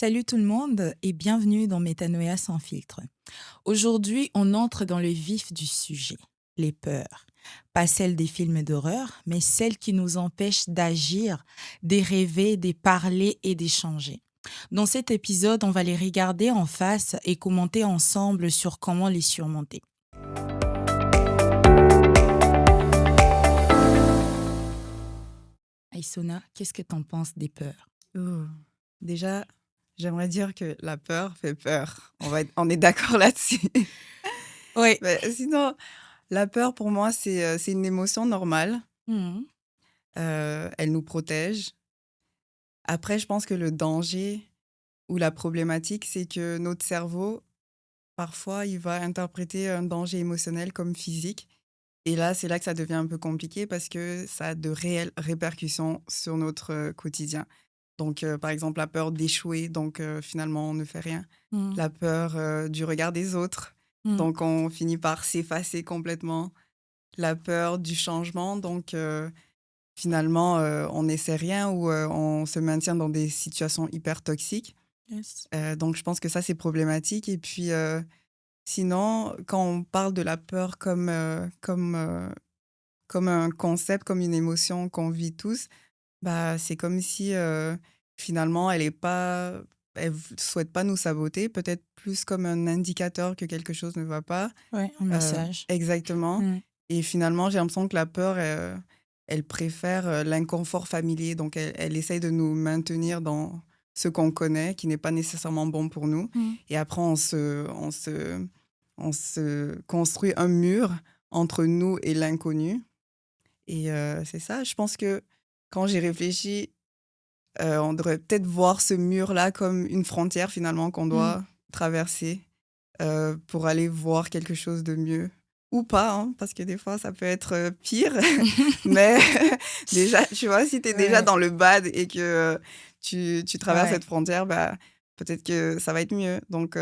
Salut tout le monde et bienvenue dans Métanoïa sans filtre. Aujourd'hui, on entre dans le vif du sujet, les peurs. Pas celles des films d'horreur, mais celles qui nous empêchent d'agir, de rêver, de parler et d'échanger. Dans cet épisode, on va les regarder en face et commenter ensemble sur comment les surmonter. Aïssona, qu'est-ce que t'en penses des peurs? Ouh. Déjà, j'aimerais dire que la peur fait peur. On est d'accord là-dessus. Oui. Mais sinon, la peur, pour moi, c'est une émotion normale. Elle nous protège. Après, je pense que le danger ou la problématique, c'est que notre cerveau, parfois, il va interpréter un danger émotionnel comme physique. Et là, c'est là que ça devient un peu compliqué parce que ça a de réelles répercussions sur notre quotidien. Donc, par exemple, la peur d'échouer, donc finalement, on ne fait rien. Mm. La peur du regard des autres, Mm. donc on finit par s'effacer complètement. La peur du changement, donc finalement, on n'essaie rien ou on se maintient dans des situations hyper toxiques. Yes. Donc, je pense que ça, c'est problématique. Et puis, sinon, quand on parle de la peur comme un concept, comme une émotion qu'on vit tous, bah, c'est comme si, finalement, elle souhaite pas nous saboter, peut-être plus comme un indicateur que quelque chose ne va pas. Ouais, un message. Exactement. Mm. Et finalement, j'ai l'impression que la peur, elle préfère, l'inconfort familier. Donc elle essaye de nous maintenir dans ce qu'on connaît, qui n'est pas nécessairement bon pour nous. Mm. Et après, on se construit un mur entre nous et l'inconnu. Et c'est ça, je pense que quand j'y réfléchis, on devrait peut-être voir ce mur-là comme une frontière finalement qu'on Mm. doit traverser pour aller voir quelque chose de mieux. Ou pas, hein, parce que des fois, ça peut être pire. Mais déjà, tu vois, si tu es déjà Ouais, dans le bad et que tu traverses ouais. cette frontière, bah, peut-être que ça va être mieux. Donc,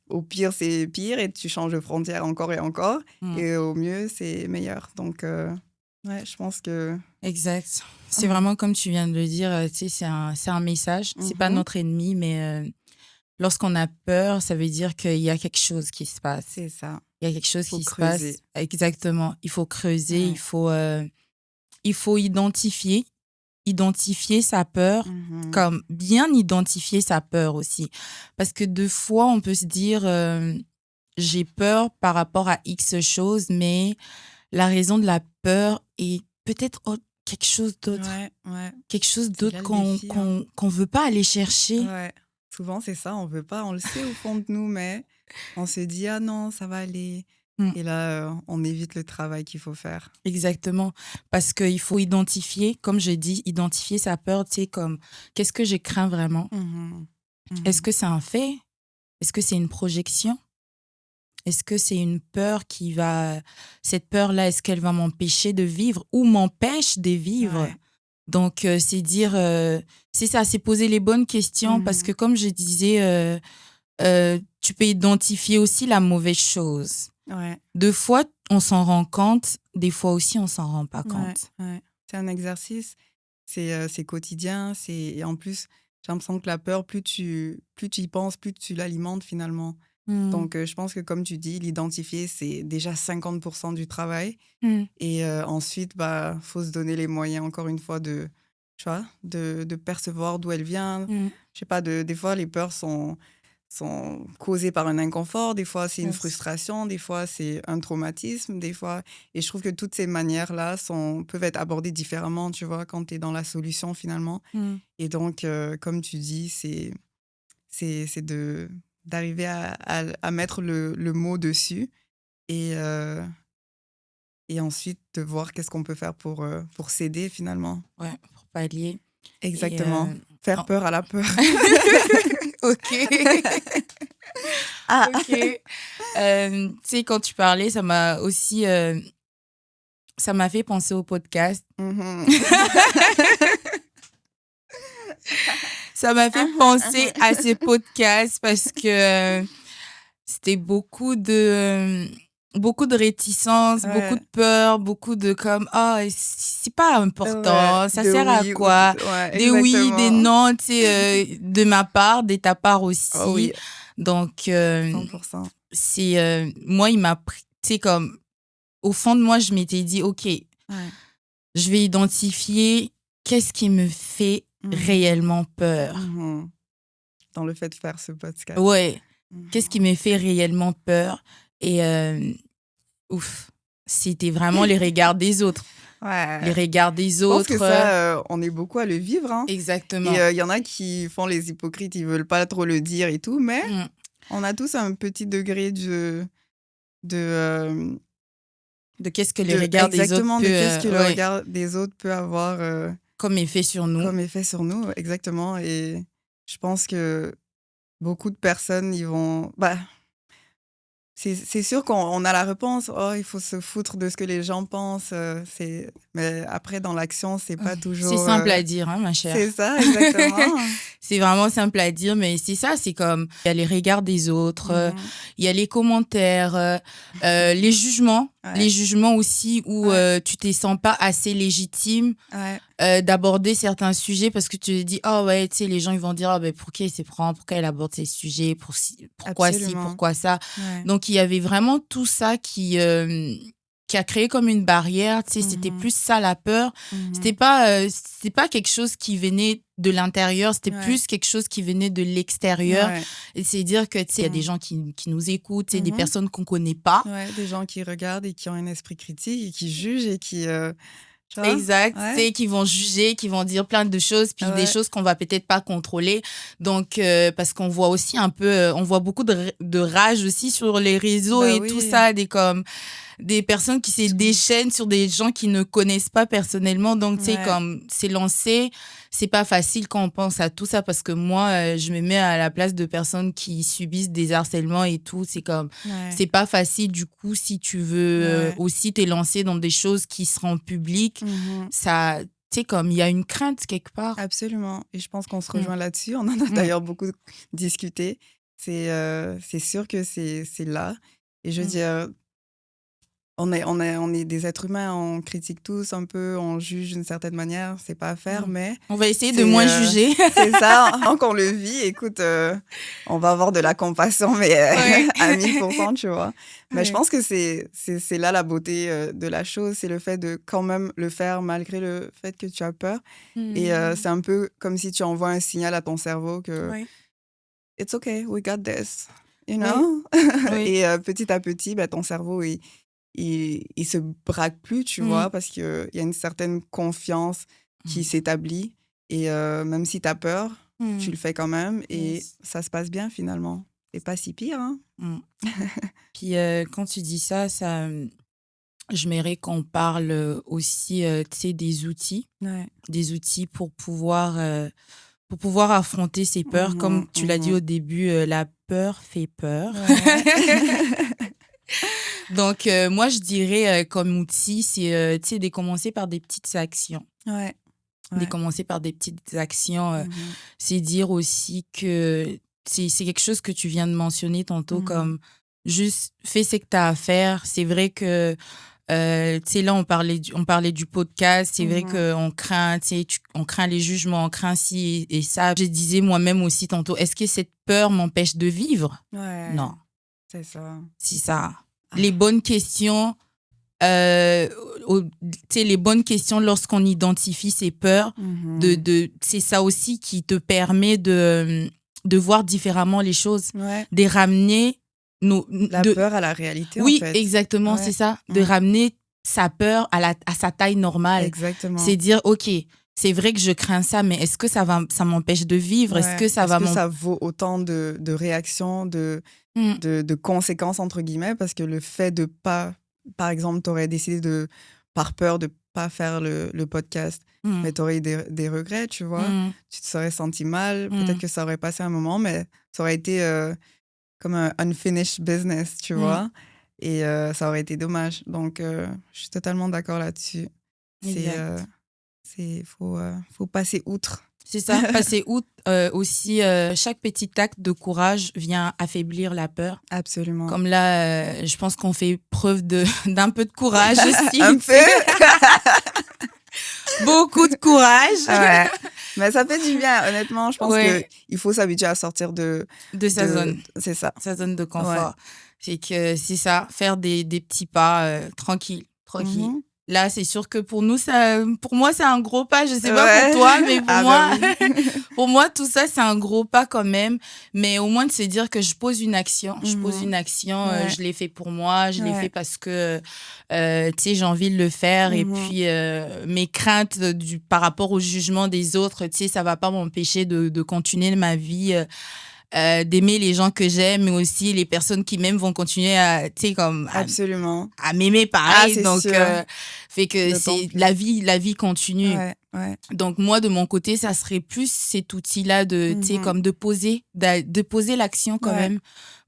au pire, c'est pire et tu changes de frontière encore et encore. Mm. Et au mieux, c'est meilleur. Donc, ouais, je pense que... Exact. C'est vraiment comme tu viens de le dire, tu sais, c'est un message. C'est pas Mhm. notre ennemi, mais lorsqu'on a peur, ça veut dire qu'il y a quelque chose qui se passe. C'est ça. Il y a quelque chose Faut qui se creuser. passe. Exactement. Il faut creuser, Ouais. il faut identifier sa peur, Mhm. comme bien identifier sa peur aussi. Parce que deux fois, on peut se dire, j'ai peur par rapport à X chose, mais la raison de la peur est peut-être quelque chose d'autre. Ouais, ouais. Quelque chose C'est d'autre là le défi, hein. qu'on veut pas aller chercher. Ouais. Souvent, c'est ça, on veut pas, on le sait au fond de nous, mais on se dit: «Ah non, ça va aller» Mm, et là, on évite le travail qu'il faut faire. exactement. Parce qu'il faut identifier, comme j'ai dit, identifier sa peur, tu sais, comme qu'est-ce que je crains vraiment? Mhm. Est-ce Mhm. que c'est un fait? Est-ce que c'est une projection? Est-ce que c'est une peur qui va... Cette peur-là, est-ce qu'elle va m'empêcher de vivre ou m'empêche de vivre? Ouais. Donc, c'est dire... c'est ça, c'est poser les bonnes questions parce que Mhm. comme je disais, tu peux identifier aussi la mauvaise chose. Ouais, Deux fois, on s'en rend compte, des fois aussi, on s'en rend pas ouais, compte. ouais. C'est un exercice, c'est quotidien, et en plus, j'ai l'impression que la peur, plus tu y penses, plus tu l'alimentes finalement. Mm. Donc, je pense que comme tu dis, l'identifier, c'est déjà 50% du travail. Mm. Et ensuite, bah, faut se donner les moyens, encore une fois, tu vois, de percevoir d'où elle vient. Mm. Je sais pas, des fois, les peurs sont causées par un inconfort, des fois, c'est une Yes. frustration, des fois, c'est un traumatisme, des fois... Et je trouve que toutes ces manières-là peuvent être abordées différemment, tu vois, quand tu es dans la solution, finalement. Mm. Et donc, comme tu dis, c'est d'arriver à mettre le mot dessus et... Et ensuite, de voir qu'est-ce qu'on peut faire pour s'aider finalement. Ouais, pour pallier. Et Exactement. Faire oh. peur à la peur. Ok. Ah! Ok. Tu sais, quand tu parlais, ça m'a aussi... ça m'a fait penser au podcast. Mhm. Ça m'a fait penser à ces podcasts parce que c'était beaucoup de... beaucoup de réticence, beaucoup Ouais. de peur, beaucoup de comme ah c'est pas Ouais, important, ça de sert à oui ou de quoi? ouais, Des oui, des exactement. non, tu sais, de ma part, de ta part Oh aussi. oui, Donc 100%. c'est moi il m'a pris, tu sais comme au fond de moi je m'étais dit OK, Ouais. je vais identifier qu'est-ce qui me fait Mmh réellement mh. peur. Mmh. Dans le fait de faire ce podcast. Ouais, qu'est-ce qui Mmh. me fait réellement peur? Et ouf, c'était vraiment les regards des autres. Les Ouais, regards des je pense que autres, ça, on est beaucoup à le vivre, hein, et exactement. il y en a qui font les hypocrites, ils veulent pas trop le dire et tout, mais Mmh. on a tous un petit degré de, De qu'est-ce que les de regards des autres exactement, peut, de qu'est-ce que le ouais, regard des autres peut avoir, comme effet sur nous. comme effet sur nous, exactement, et je pense que beaucoup de personnes, ils vont bah, c'est sûr qu'on a la réponse: «Oh, il faut se foutre de ce que les gens pensent», mais après dans l'action, c'est pas C'est toujours, simple à dire, hein, ma c'est chère. ça, exactement. C'est vraiment simple à dire, mais c'est ça, c'est comme il y a les regards des autres, Mmh. il y a les commentaires, les jugements. Les Ouais, jugements aussi où ouais, tu te sens pas assez légitime ouais. d'aborder certains sujets parce que tu te dis oh ouais tu sais les gens ils vont dire ah ben pourquoi il se prend pourquoi elle aborde ces sujets pourquoi ci Absolument. pourquoi ça Ouais. donc il y avait vraiment tout ça qui a créé comme une barrière tu sais c'était Mmh. plus ça la peur Mmh. c'était pas quelque chose qui venait de l'intérieur c'était Ouais, plus quelque chose qui venait de l'extérieur ouais. et c'est dire que tu sais il y a des Mmh. gens qui nous écoutent tu sais des Mmh. personnes qu'on connaît pas. Ouais, des gens qui regardent et qui ont un esprit critique et qui jugent et qui, tu vois? Exact, tu Ouais, sais, qui vont juger, qui vont dire plein de choses, puis des ouais. choses qu'on va peut-être pas contrôler. Donc, parce qu'on voit aussi un peu, on voit beaucoup de rage aussi sur les réseaux Bah et tout oui, ça, des personnes qui se tout. déchaînent sur des gens qui ne connaissent pas personnellement. Donc, tu sais, Ouais, comme c'est lancé, c'est pas facile quand on pense à tout ça parce que moi, je me mets à la place de personnes qui subissent des harcèlements et tout. C'est comme, ouais, c'est pas facile du coup si tu veux ouais. aussi t'élancer dans des choses qui seront publiques. Mmh. Ça, tu sais, comme il y a une crainte quelque part. Absolument, et je pense qu'on se Mm, rejoint là-dessus. On en a mm, d'ailleurs beaucoup discuté. C'est sûr que c'est là, et je veux mm. dire, on est des êtres humains, on critique tous un peu, on juge d'une certaine manière, c'est pas à faire, Mm. mais On va essayer de c'est, moins heu, juger. c'est ça, tant qu'on le vit, écoute, on va avoir de la compassion, mais Ouais. à 1000%, tu vois? Mais je Ouais. pense que c'est là la beauté, de la chose, c'est le fait de quand même le faire malgré le fait que tu as peur, et Mm. c'est un peu comme si tu envoies un signal à ton cerveau que Ouais. «It's okay, we got this», you Oui, know? oui. Et petit à petit, bah, ton cerveau, il se braque plus, tu Mm, vois? Parce qu'il y a une certaine confiance qui mm, s'établit, et même si tu as peur, tu mm. le fais quand même et Yes. ça se passe bien finalement. C'est pas si pire, hein? Mm. Puis quand tu dis ça, je m'aimerais qu'on parle aussi, tu sais, Ouais. des outils pour pouvoir affronter ces peurs. Comme Mmh tu l'as dit mh. au début, la peur fait peur. Ouais. Donc, moi, je dirais comme outil, c'est, tu sais, de commencer par des petites actions. Ouais, De ouais. commencer par des petites actions. Mmh C'est dire aussi que c'est quelque chose que tu viens de mentionner tantôt, mh. comme juste fais ce que tu as à faire. C'est vrai que tu sais, là, on parlait du podcast. C'est vrai Mmh. qu'on craint, tu sais, on craint les jugements, on craint ci et ça. Je disais moi-même aussi tantôt, est-ce que cette peur m'empêche de vivre? Ouais, Non, c'est ça. c'est ça. Les Ah. bonnes questions, euh, tu sais, les bonnes questions lorsqu'on identifie ses peurs, Mmh. c'est ça aussi qui te permet de voir différemment les choses, Ouais, de ramener la peur à la réalité, en oui, fait. exactement, c'est Ouais, ça. De ouais, ramener sa peur à sa taille normale. exactement. C'est dire, OK, c'est vrai que je crains ça, mais est-ce que ça m'empêche de vivre? Est-ce Ouais. que ça Est-ce va que ça vaut autant de réactions, Mm, de «conséquences» entre guillemets? Parce que le fait de pas, par exemple, tu aurais décidé de, par peur de pas faire le podcast, mm, mais tu aurais eu des regrets, tu vois? mm, Tu te serais senti mal, peut-être mm, que ça aurait passé un moment, mais ça aurait été, comme un unfinished business, tu mm, vois? Et ça aurait été dommage. Donc je suis totalement d'accord là-dessus. C'est, exact. faut passer outre. C'est ça, passer outre aussi, chaque petit acte de courage vient affaiblir la peur. Absolument. Comme là, je pense qu'on fait preuve d'un peu de courage aussi. Un peu. Beaucoup de courage. Ouais. Mais ça fait du bien, honnêtement. Je pense Ouais. qu'il faut s'habituer à sortir De sa zone. C'est ça. Sa zone de confort. C'est que c'est ça, faire des petits pas tranquille. Mhm. Là, c'est sûr que pour moi, c'est un gros pas. Je sais pas Ouais. pour toi, mais pour Ah moi, bah oui. pour moi, tout ça, c'est un gros pas quand même. Mais au moins de se dire que je pose une action. Je pose Mhm. une action, Ouais. je l'ai fait pour moi, je l'ai Ouais. fait parce que, tu sais, j'ai envie de le faire. Et Mhm. puis, mes craintes par rapport au jugement des autres, tu sais, ça va pas m'empêcher de continuer ma vie. D'aimer les gens que j'aime, mais aussi les personnes qui m'aiment vont continuer à, tu sais, comme Absolument. à m'aimer Ah, pareil. c'est Donc, sûr. fait que D'autant c'est plus. la vie continue. Ouais, ouais. Donc, moi, de mon côté, ça serait plus cet outil-là de, tu sais, Mhm. comme de poser l'action quand Ouais, même, ouais.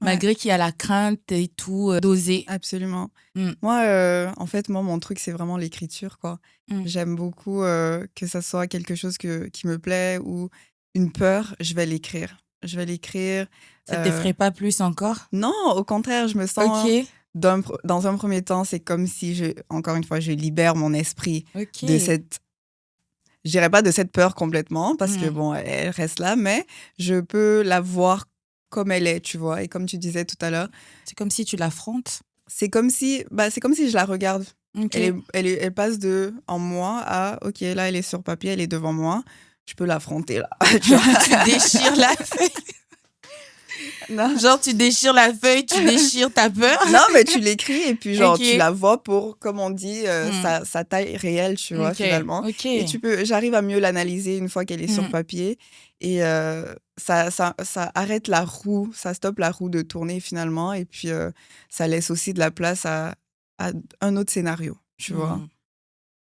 malgré qu'il y a la crainte et tout, d'oser. Absolument. Mm, Moi, en fait, mon truc, c'est vraiment l'écriture, quoi. mm. J'aime beaucoup que ça soit quelque chose qui me plaît ou une peur, je vais l'écrire. Je vais l'écrire. Ça t'effraie pas plus encore? Non, au contraire, je me sens, Ok, dans un premier temps, c'est comme si, encore une fois, je libère mon esprit ok. de je dirais pas de cette peur complètement, parce que Mm. bon, elle reste là, mais je peux la voir comme elle est, tu vois. Et comme tu disais tout à l'heure, C'est comme si tu l'affrontes. c'est comme si je la regarde. Ok. Elle passe en moi à, ok, là, elle est sur papier, elle est devant moi. Je peux l'affronter, là. Tu vois. Tu déchires la feuille. Non. Genre, tu déchires la feuille, tu déchires ta peur. Non, mais tu l'écris et puis, genre, Ok. tu la vois pour, comme on dit, Mm. sa taille réelle, tu vois, Ok, finalement. ok. Et j'arrive à mieux l'analyser une fois qu'elle est sur Mm. papier. Et ça arrête la roue, ça stoppe la roue de tourner, finalement. Et puis, ça laisse aussi de la place à un autre scénario, tu vois. Mm.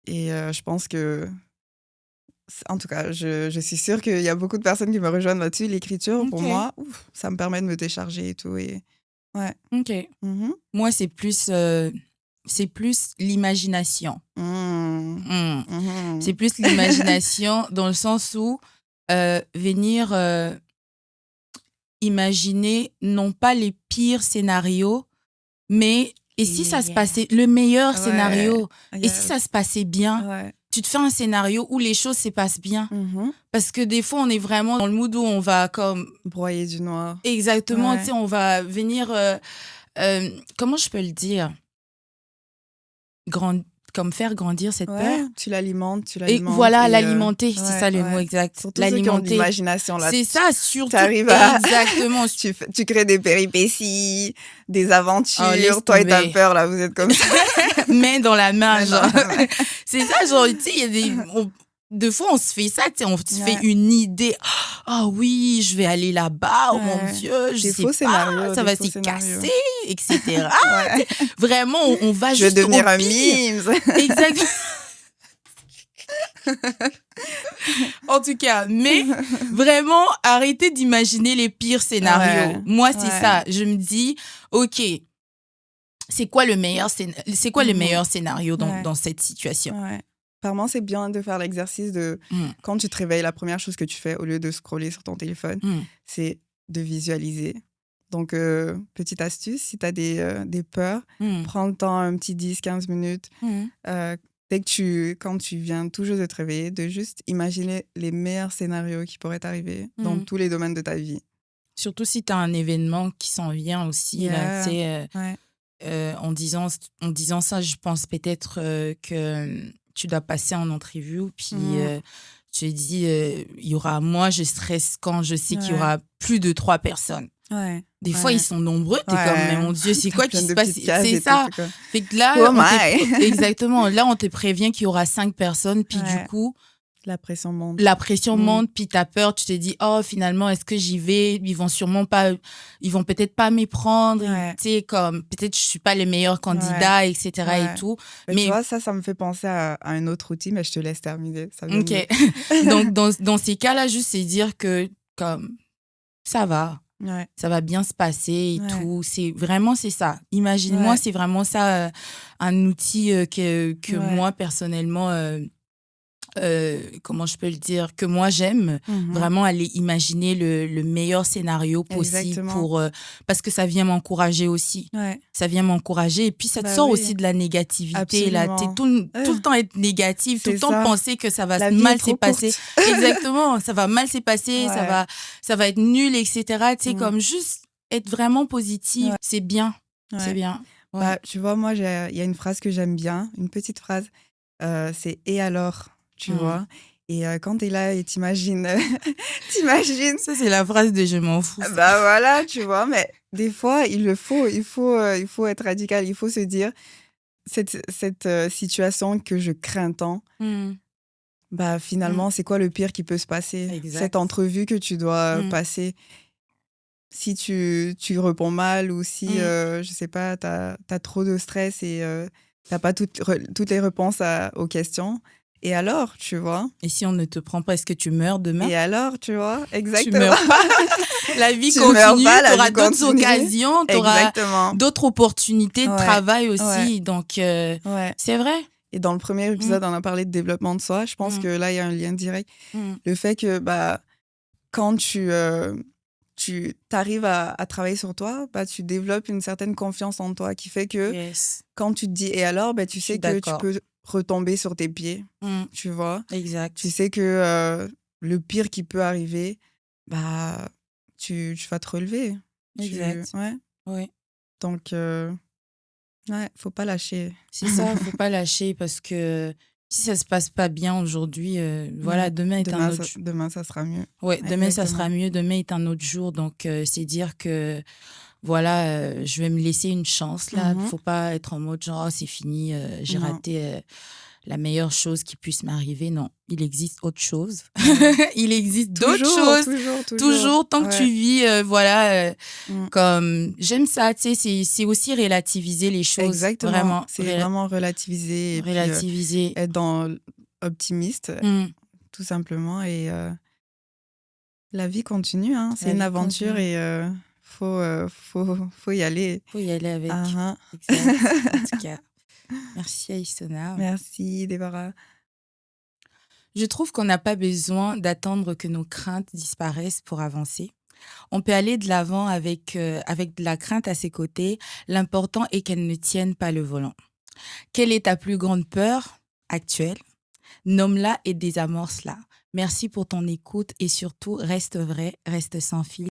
Et je pense que en tout cas, je suis sûre qu'il y a beaucoup de personnes qui me rejoignent là-dessus. L'écriture, pour Ok, moi, ça me permet de me décharger et tout. Et ouais. ok. Mhm. Moi, c'est plus l'imagination. Mm. Mm. C'est Mhm. plus l'imagination dans le sens où venir imaginer non pas les pires scénarios, mais et si ça se Yeah. passait, le meilleur Ouais. scénario, et si Yes. ça se passait bien, Ouais. tu te fais un scénario où les choses se passent bien. Mhm. Parce que des fois, on est vraiment dans le mood où on va comme Broyer du noir. exactement, tu Ouais. sais, on va venir, comment je peux le dire, comme faire grandir cette Ouais, peur. tu l'alimentes Et voilà, et l'alimenter, c'est ouais, ça le mot ouais. exact. Surtout ceux qui ont de L'alimenter. l'imagination, là. C'est ça, surtout. T'arrives à... Exactement. tu crées des péripéties, des Oh, aventures. laisse Toi et ta tomber. peur, là, vous êtes comme ça. Main dans la main, Mais non, genre. ouais. C'est ça, genre, tu sais, il y a deux fois, on se fait ça, tu sais, on se fait Ouais. une idée. Ah oui, je vais aller là-bas, oh mon Ouais. Dieu, je Des sais faux pas, scénarios, ça des va faux se scénarios. casser, etc. Ouais. Vraiment, on va Je vais juste au devenir un pire. meme. Exact. En tout cas, mais vraiment, arrêtez d'imaginer les pires scénarios. Ouais, Moi, c'est ouais. ça. Je me dis, OK, c'est quoi le meilleur Mhm. scénario Ouais. dans cette situation? Ouais. Apparemment, c'est bien de faire l'exercice de Mm, quand tu te réveilles, la première chose que tu fais au lieu de scroller sur ton téléphone, mm, c'est de visualiser. Donc, petite astuce, si tu as des peurs, mm, prends le temps, un petit 10-15 minutes, mm, quand tu viens tout juste de te réveiller, de juste imaginer les meilleurs scénarios qui pourraient t'arriver dans mm. tous les domaines de ta vie. Surtout si tu as un événement qui s'en vient aussi, là, tu Yeah. sais, Ouais. en disant ça, je pense peut-être que tu dois passer en entrevue, puis Mhm. tu te dis, il y aura, moi, je stresse quand je sais qu'il y Ouais. aura plus de 3 personnes. Ouais. Des fois, ils Ouais. sont nombreux, t'es comme, mais Ouais. mon Dieu, c'est T'as quoi qui plein se de passe? petites cases C'est et tout, ça. c'est quoi. Fait que là, Who am I? exactement, là, on te prévient qu'il y aura 5 personnes, puis du Ouais. coup, La pression monte. la pression Mm. monte, puis t'as peur, tu te dis, oh, finalement, est-ce que j'y vais? Ils vont peut-être pas m'y prendre, Ouais. tu sais, comme, peut-être je suis pas le meilleur candidat, etc. et Ouais. tout. Mais tu Mais, vois, ça me fait penser à un autre outil, mais je te laisse terminer. Ça vient de ok. me- Donc, dans ces cas-là, juste c'est dire que, comme, ça Ouais. va bien se passer et Ouais. tout. C'est ça. Imagine-moi, Ouais. c'est vraiment ça, un outil que Ouais. moi, personnellement, comment je peux le dire, que moi j'aime, Mhm. vraiment aller imaginer le meilleur scénario possible Exactement. pour, parce que ça vient m'encourager aussi. Ouais. Ça vient m'encourager et puis ça te Bah sort oui, aussi de la négativité, là. T'es absolument. tout le temps être négatif, tout C'est le temps ça. penser que ça va La vie est mal s'est trop passé. courte. Exactement, ça va mal s'est passé, Ouais. ça va être nul, etc. Tu sais, Mm. comme juste être vraiment positive, Ouais. c'est bien. C'est Ouais. bien. Ouais. Bah, tu vois, moi, il y a une phrase que j'aime bien, une petite phrase. C'est «Et alors?» Tu Mm. vois? Et quand t'es là et t'imagines, t'imagines, Ça, c'est la phrase de je m'en fous, ça. bah voilà, tu vois? Mais des fois, il faut être radical. Il faut se dire, cette situation que je crains tant, Mm. bah Mm. finalement, c'est quoi le pire qui peut se passer? Cette Exact. entrevue que tu dois Mm. passer, si tu réponds mal ou si, Mm. je sais pas, t'as trop de stress et tu pas toutes les réponses aux questions. Et alors, tu vois? Et si on ne te prend pas, est-ce que tu meurs demain? Et alors, tu vois? Tu Exactement. meurs pas. La vie Tu meurs continue, pas, tu la auras vie d'autres continue. occasions, tu auras Exactement. d'autres opportunités de Ouais, travail ouais, aussi. Donc, ouais. c'est vrai. Et dans le premier Mm, épisode, on a parlé de développement de soi. Je pense mm, que là, il y a un lien direct. mm. Le fait que, bah, quand tu arrives à travailler sur toi, bah, tu développes une certaine confiance en toi qui fait que Yes, quand tu te dis «et alors?», bah, tu je suis sais que tu d'accord. peux retomber sur tes pieds, Mm, tu vois? Tu exact, sais que le pire qui peut arriver, bah, tu vas te relever. exact. Ouais. Oui, Donc, ouais, faut pas lâcher. c'est ça, faut pas lâcher parce que si ça se passe pas bien aujourd'hui, voilà, Ouais. demain est un autre jour. Demain, ça sera mieux. Ouais, demain ça Exactement. sera mieux, demain est un autre jour. Donc, c'est dire que voilà, je vais me laisser une chance là. Mhm. Faut pas être en mode genre, oh, c'est fini, j'ai Non. raté la meilleure chose qui puisse m'arriver. Non, il existe autre chose. Ouais. Il existe d'autres Toujours, choses. toujours, toujours. Toujours, tant que tu Ouais. vis, voilà, Mm. comme j'aime ça, tu sais, c'est aussi relativiser les choses. Exactement. Vraiment, C'est vraiment relativiser et puis relativiser. être dans optimiste, Mm. tout simplement. Et la vie continue, hein. C'est La une vie aventure continue. et faut y aller. Faut y aller avec. Ah, Exact. ah. En tout cas, merci Aïssona. Merci, Déborah. Je trouve qu'on n'a pas besoin d'attendre que nos craintes disparaissent pour avancer. On peut aller de l'avant avec de la crainte à ses côtés. L'important est qu'elle ne tienne pas le volant. Quelle est ta plus grande peur actuelle? Nomme-la et désamorce-la. Merci pour ton écoute et surtout, reste vrai, reste sans fil.